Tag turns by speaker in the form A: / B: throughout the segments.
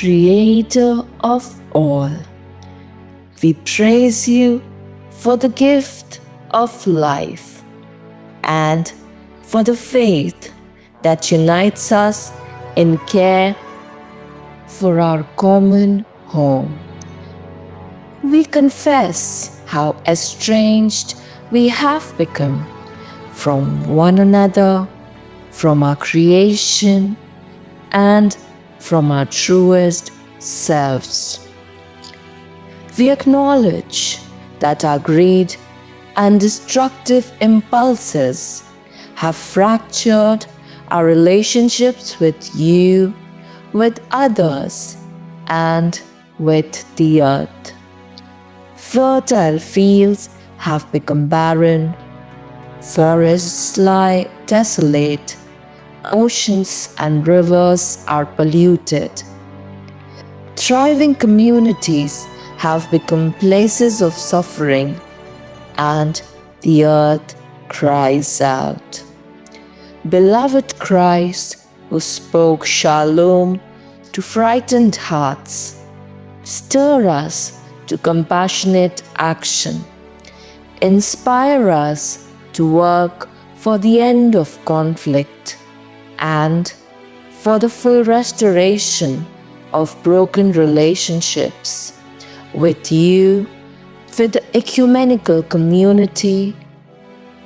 A: Creator of all. We praise you for the gift of life and for the faith that unites us in care for our common home. We confess how estranged we have become from one another, from our creation, and from our truest selves. We acknowledge that our greed and destructive impulses have fractured our relationships with you, with others, and with the earth. Fertile fields have become barren, forests lie desolate, oceans and rivers are polluted. Thriving communities have become places of suffering, and the earth cries out. Beloved Christ, who spoke shalom to frightened hearts, stir us to compassionate action. Inspire us to work for the end of conflict and for the full restoration of broken relationships with you, with the ecumenical community,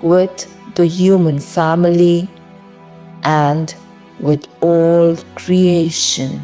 A: with the human family, and with all creation.